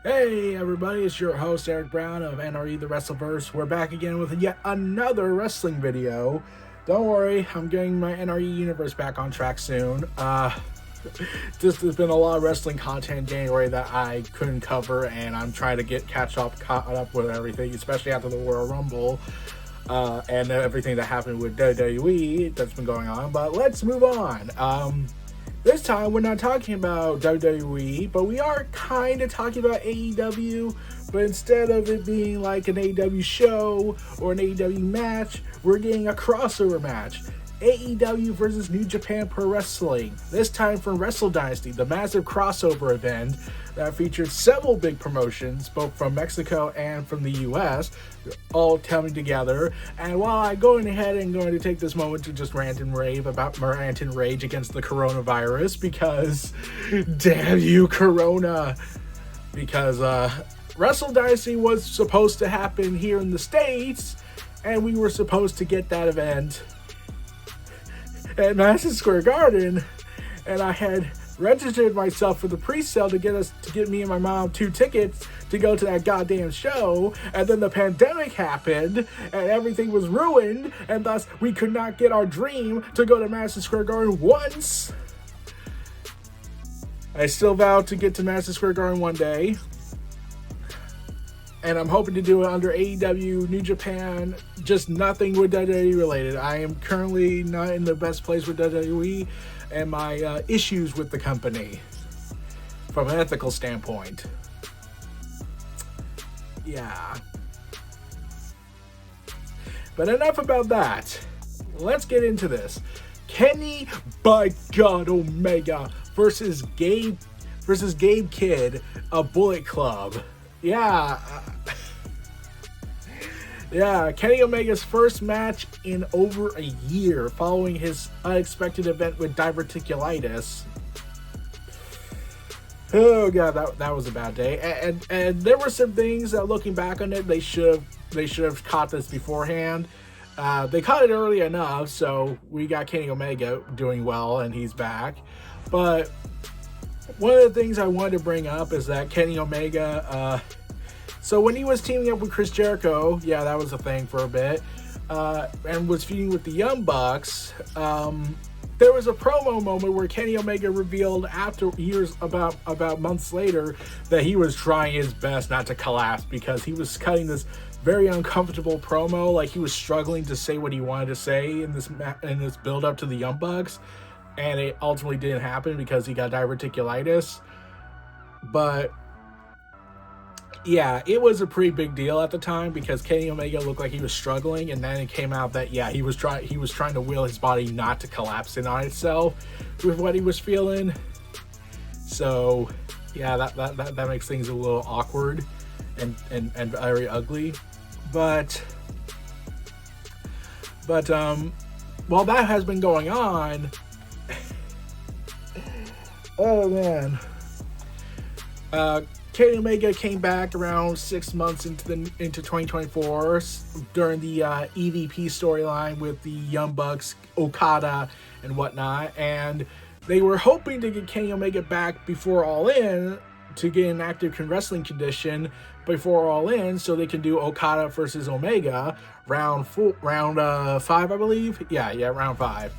Hey everybody, it's your host Eric Brown of NRE The Wrestleverse. We're back again with yet another wrestling video. Don't worry, I'm getting my NRE universe back on track soon. Just there's been a lot of wrestling content in January that I couldn't cover, and I'm trying to caught up with everything, especially after the Royal Rumble and everything that happened with WWE that's been going on. But let's move on. This time, we're not talking about WWE, but we are kind of talking about AEW, but instead of it being like an AEW show or an AEW match, we're getting a crossover match. AEW versus New Japan Pro Wrestling, this time from Wrestle Dynasty, the massive crossover event that featured several big promotions, both from Mexico and from the US, all coming together. And while I'm going ahead and going to take this moment to just rant and rage against the coronavirus, because damn you, Corona, because Wrestle Dynasty was supposed to happen here in the States, and we were supposed to get that event at Madison Square Garden, and I had registered myself for the pre-sale to get me and my mom 2 tickets to go to that goddamn show, and then the pandemic happened and everything was ruined, and thus we could not get our dream to go to Madison Square Garden once. I still vow to get to Madison Square Garden one day, and I'm hoping to do it under AEW, New Japan, just nothing with WWE related. I am currently not in the best place with WWE and my issues with the company from an ethical standpoint. Yeah. But enough about that. Let's get into this. Kenny by God Omega versus Gabe Kidd of Bullet Club. Yeah, Kenny Omega's first match in over a year following his unexpected event with diverticulitis. Oh god, that was a bad day. And there were some things that, looking back on it, they should have caught this beforehand. They caught it early enough, so we got Kenny Omega doing well, and he's back. But one of the things I wanted to bring up is that Kenny Omega, so when he was teaming up with Chris Jericho, yeah, that was a thing for a bit, and was feuding with the Young Bucks, there was a promo moment where Kenny Omega revealed after years, about months later, that he was trying his best not to collapse because he was cutting this very uncomfortable promo, like he was struggling to say what he wanted to say in this build up to the Young Bucks. And it ultimately didn't happen because he got diverticulitis. But yeah, it was a pretty big deal at the time because Kenny Omega looked like he was struggling, and then it came out that he was trying to will his body not to collapse in on itself with what he was feeling. So yeah, that makes things a little awkward and very ugly. But while that has been going on, oh man, Kenny Omega came back around 6 months into 2024 during the EVP storyline with the Young Bucks, Okada, and whatnot, and they were hoping to get Kenny Omega back before All In to get an active wrestling condition before All In, so they can do Okada versus Omega round 5, I believe. Yeah, round 5.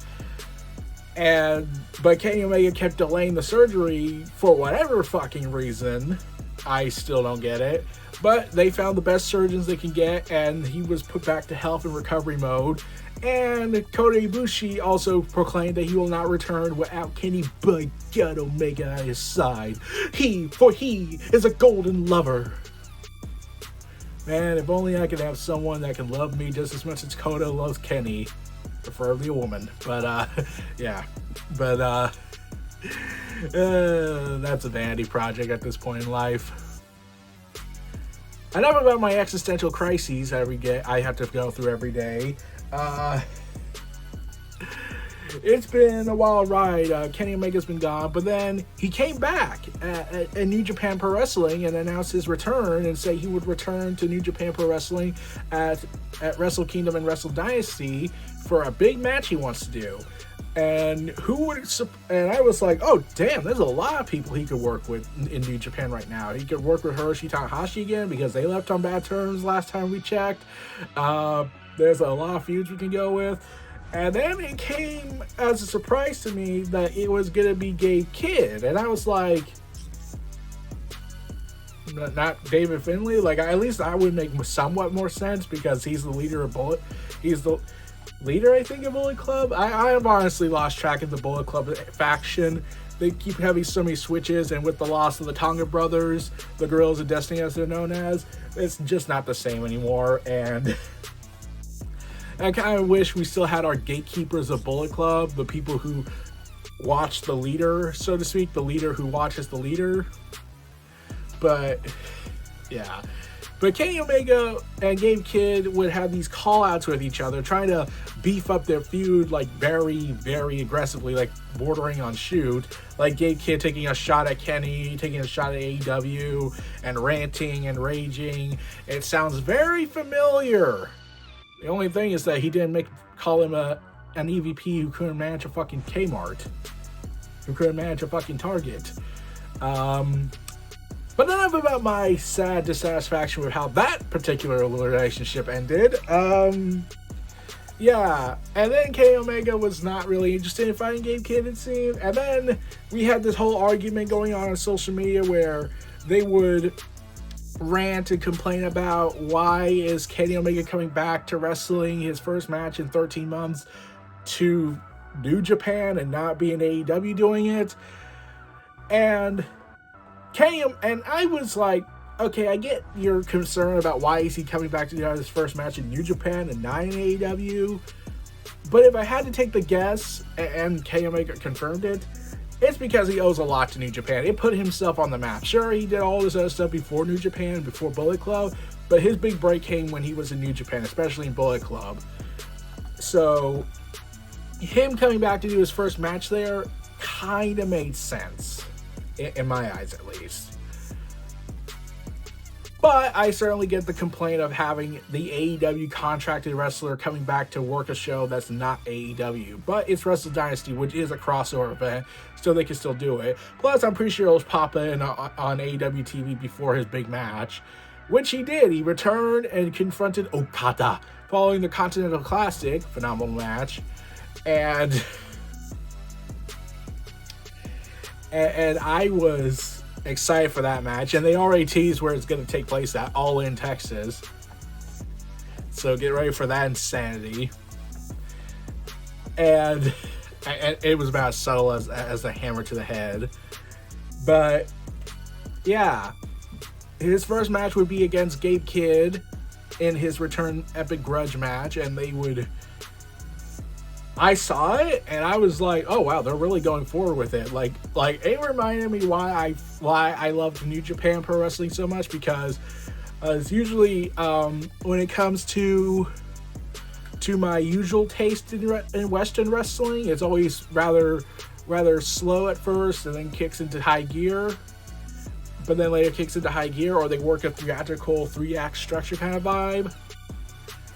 But Kenny Omega kept delaying the surgery for whatever fucking reason. I still don't get it. But they found the best surgeons they can get, and he was put back to health and recovery mode. And Kota Ibushi also proclaimed that he will not return without Kenny by God Omega at his side. He is a golden lover. Man, if only I could have someone that can love me just as much as Kota loves Kenny. Preferably a woman, but yeah, but that's a vanity project at this point in life. Enough about my existential crises that I have to go through every day. It's been a wild ride. Kenny Omega's been gone, but then he came back at New Japan Pro Wrestling and announced his return and said he would return to New Japan Pro Wrestling at Wrestle Kingdom and Wrestle Dynasty for a big match he wants to do. And and I was like, oh damn, there's a lot of people he could work with in New Japan right now. He could work with Hiroshi Tanahashi again because they left on bad terms last time we checked. There's a lot of feuds we can go with. And then it came as a surprise to me that it was gonna be Gabe Kidd, and I was like, not David Finlay. Like, at least I would make somewhat more sense because he's the leader of Bullet. He's the leader, I think, of Bullet Club. I have honestly lost track of the Bullet Club faction. They keep having so many switches, and with the loss of the Tonga brothers, the Gorillas of Destiny as they're known as, it's just not the same anymore. And I kind of wish we still had our gatekeepers of Bullet Club, the people who watch the leader, so to speak, the leader who watches the leader. But yeah. But Kenny Omega and Gabe Kidd would have these call-outs with each other, trying to beef up their feud, like, very, very aggressively, like, bordering on shoot. Like, Gabe Kidd taking a shot at Kenny, taking a shot at AEW, and ranting and raging. It sounds very familiar. The only thing is that he didn't call him an EVP who couldn't manage a fucking Kmart. Who couldn't manage a fucking Target. But enough about my sad dissatisfaction with how that particular relationship ended. Yeah, and then Kenny Omega was not really interested in fighting Gabe Kidd, it seemed. And then we had this whole argument going on social media where they would rant and complain about why is Kenny Omega coming back to wrestling his first match in 13 months to New Japan and not be in AEW doing it. And I was like, okay, I get your concern about why is he coming back to do his first match in New Japan and not in AEW. But if I had to take the guess, and Kenny Omega confirmed it, it's because he owes a lot to New Japan. It put himself on the map. Sure, he did all this other stuff before New Japan, before Bullet Club, but his big break came when he was in New Japan, especially in Bullet Club. So him coming back to do his first match there kind of made sense. In my eyes, at least. But I certainly get the complaint of having the AEW contracted wrestler coming back to work a show that's not AEW. But it's Wrestle Dynasty, which is a crossover event, so they can still do it. Plus, I'm pretty sure it was Papa on AEW TV before his big match, which he did. He returned and confronted Okada following the Continental Classic, phenomenal match, and I was excited for that match. And they already teased where it's going to take place at All In, Texas. So get ready for that insanity. And it was about as subtle as a hammer to the head. But, yeah. His first match would be against Gabe Kidd in his return epic grudge match. And they would... I saw it and I was like, "Oh wow, they're really going forward with it." Like it reminded me why I loved New Japan Pro Wrestling so much, because it's usually when it comes to my usual taste in Western wrestling, it's always rather slow at first and then kicks into high gear, but then later kicks into high gear, or they work a theatrical 3-act structure kind of vibe.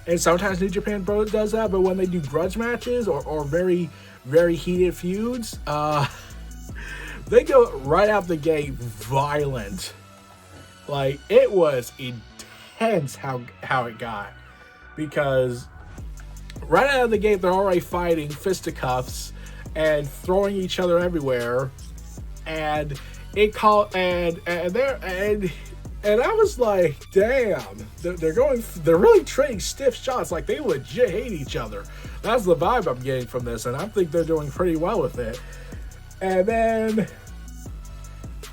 And sometimes New Japan Pro does that, but when they do grudge matches or very, very heated feuds, they go right out the gate violent. Like, it was intense how it got. Because right out of the gate, they're already fighting fisticuffs and throwing each other everywhere. And And I was like, damn, they're really trading stiff shots. Like, they legit hate each other. That's the vibe I'm getting from this, and I think they're doing pretty well with it. And then,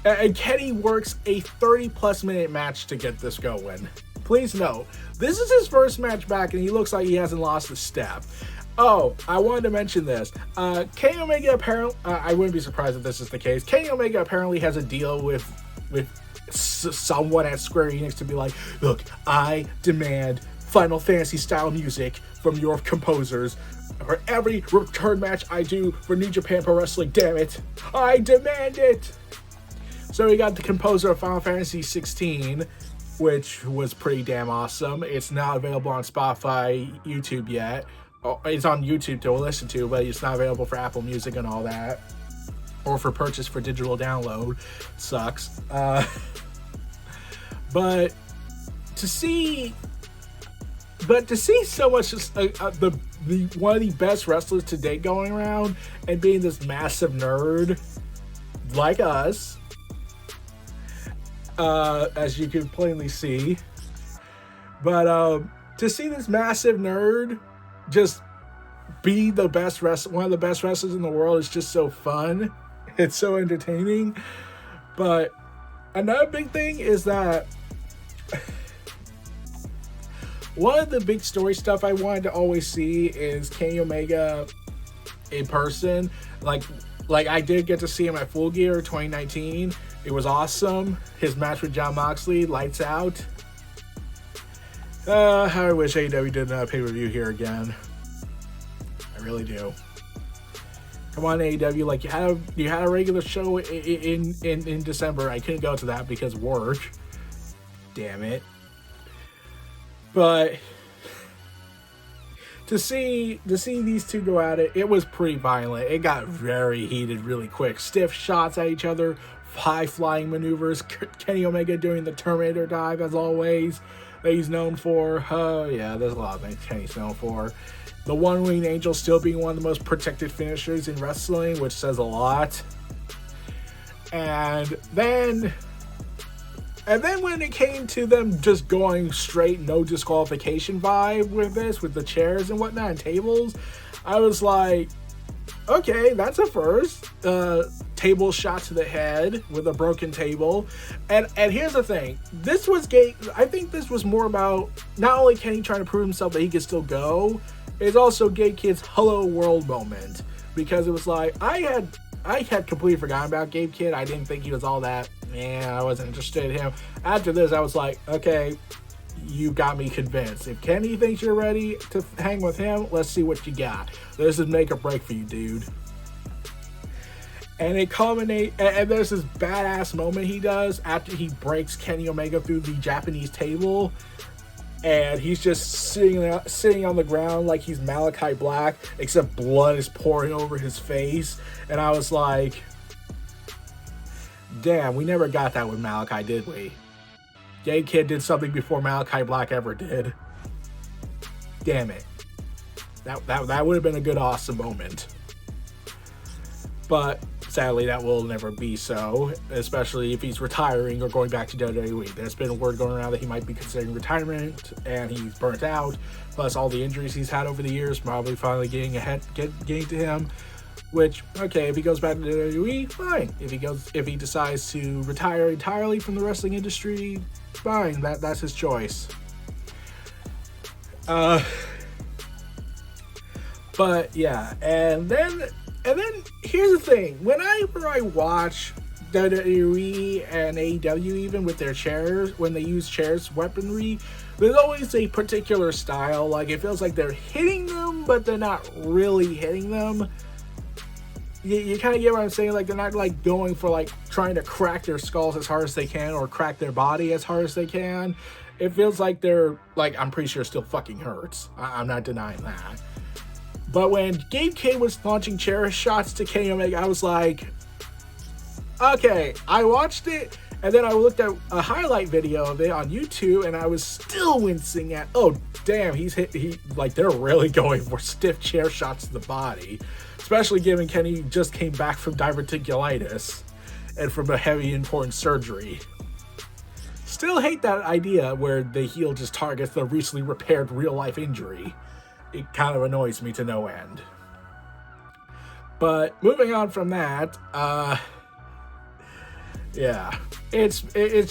and Kenny works a 30-plus minute match to get this going. Please note, this is his first match back, and he looks like he hasn't lost a step. Oh, I wanted to mention this. Kenny Omega apparently, I wouldn't be surprised if this is the case. Kenny Omega apparently has a deal with someone at Square Enix to be like, look, I demand Final Fantasy style music from your composers for every return match I do for New Japan Pro Wrestling. Damn it, I demand it. So we got the composer of Final Fantasy 16, which was pretty damn awesome. It's not available on Spotify, YouTube yet, it's on YouTube to listen to, but it's not available for Apple Music and all that, or for purchase for digital download. Sucks. But to see so much the one of the best wrestlers to date going around and being this massive nerd like us, as you can plainly see, but to see this massive nerd just be the best one of the best wrestlers in the world is just so fun. It's so entertaining. But another big thing is that one of the big story stuff I wanted to always see is Kenny Omega in person. Like I did get to see him at Full Gear 2019. It was awesome. His match with Jon Moxley, lights out. How I wish AEW did a pay-per-view here again. I really do. Come on, AEW, like you had a regular show in December. I couldn't go to that because of work. Damn it. But to see these two go at it, it was pretty violent. It got very heated really quick. Stiff shots at each other, high flying maneuvers. Kenny Omega doing the Terminator dive as always that he's known for. Oh yeah, there's a lot of things Kenny's known for. The one-winged angel still being one of the most protected finishers in wrestling, which says a lot. And then when it came to them just going straight, no disqualification vibe with this, with the chairs and whatnot and tables, I was like, okay, that's a first. Table shot to the head with a broken table. And here's the thing. This was I think this was more about not only Kenny trying to prove himself that he could still go, it's also Gabe Kidd's hello world moment. Because it was like, I had completely forgotten about Gabe Kidd. I didn't think he was all that. I wasn't interested in him. After this, I was like, okay, you got me convinced. If Kenny thinks you're ready to hang with him, let's see what you got. This is make or break for you, dude. And it culminates, and there's this badass moment he does after he breaks Kenny Omega through the Japanese table. And he's just sitting on the ground like he's Malachi Black, except blood is pouring over his face. And I was like, damn, we never got that with Malachi, did we? Gabe Kidd did something before Malachi Black ever did. Damn it. That would have been a good, awesome moment. But sadly, that will never be so, especially if he's retiring or going back to WWE. There's been word going around that he might be considering retirement, and he's burnt out. Plus, all the injuries he's had over the years probably finally getting to him. Which, okay, if he goes back to WWE, fine. If he decides to retire entirely from the wrestling industry, fine. That's his choice. But yeah, and then here's the thing. Whenever I watch WWE and AEW, even with their chairs, when they use chairs weaponry, there's always a particular style. Like, it feels like they're hitting them, but they're not really hitting them. You kind of get what I'm saying? Like, they're not, like, going for, like, trying to crack their skulls as hard as they can or crack their body as hard as they can. It feels like they're, like, I'm pretty sure it still fucking hurts. I'm not denying that. But when Gabe Kidd was launching chair shots to Kenny Omega, I was like, okay, I watched it, and then I looked at a highlight video of it on YouTube, and I was still wincing at, oh, damn, they're really going for stiff chair shots to the body. Especially given Kenny just came back from diverticulitis and from a heavy, important surgery. Still hate that idea where the heel just targets the recently repaired real-life injury. It kind of annoys me to no end. But moving on from that, yeah, it's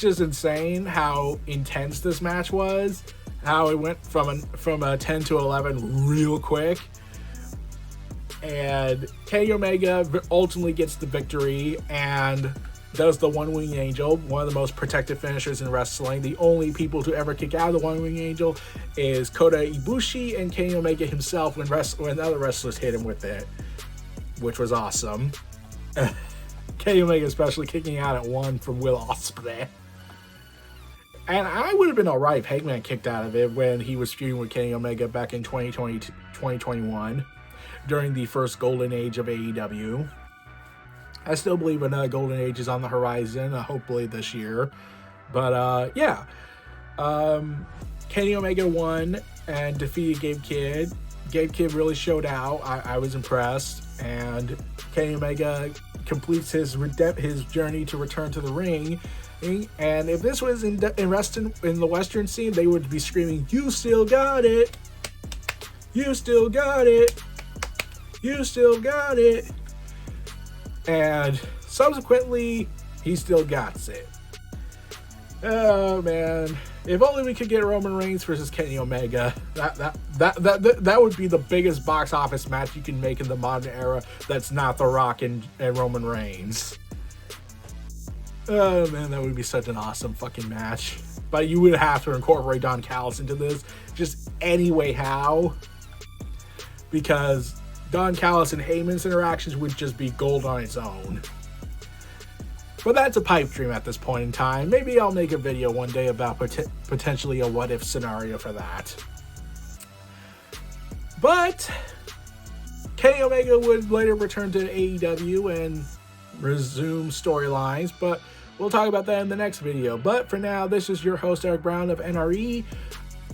just insane how intense this match was. How it went from a 10 to 11 real quick. And Kenny Omega ultimately gets the victory and does the One-Winged Angel, one of the most protected finishers in wrestling. The only people to ever kick out of the One-Winged Angel is Kota Ibushi and Kenny Omega himself when other wrestlers hit him with it, which was awesome. Kenny Omega especially kicking out at one from Will Ospreay. And I would have been alright if Hangman kicked out of it when he was feuding with Kenny Omega back in 2021 during the first golden age of AEW. I still believe another golden age is on the horizon, hopefully this year. But yeah, Kenny Omega won and defeated Gabe Kidd. Gabe Kidd really showed out. I was impressed. And Kenny Omega completes his journey to return to the ring. And if this was in the Western scene, they would be screaming, "You still got it! You still got it! You still got it!" And subsequently, he still got it. Oh man! If only we could get Roman Reigns versus Kenny Omega. That would be the biggest box office match you can make in the modern era. That's not The Rock and Roman Reigns. Oh man, that would be such an awesome fucking match. But you would have to incorporate Don Callis into this, just any way how, because Don Callis and Heyman's interactions would just be gold on its own. But that's a pipe dream at this point in time. Maybe I'll make a video one day about potentially a what-if scenario for that. But Kenny Omega would later return to AEW and resume storylines, but we'll talk about that in the next video. But for now, this is your host, Eric Brown of NRE,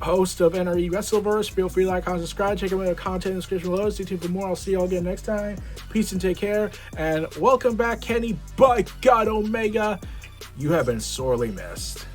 host of NRE Wrestleverse. Feel free to like, comment, subscribe, check out my content in the description below. Stay tuned for more. I'll see you all again next time. Peace and take care. And welcome back, Kenny. By God, Omega, you have been sorely missed.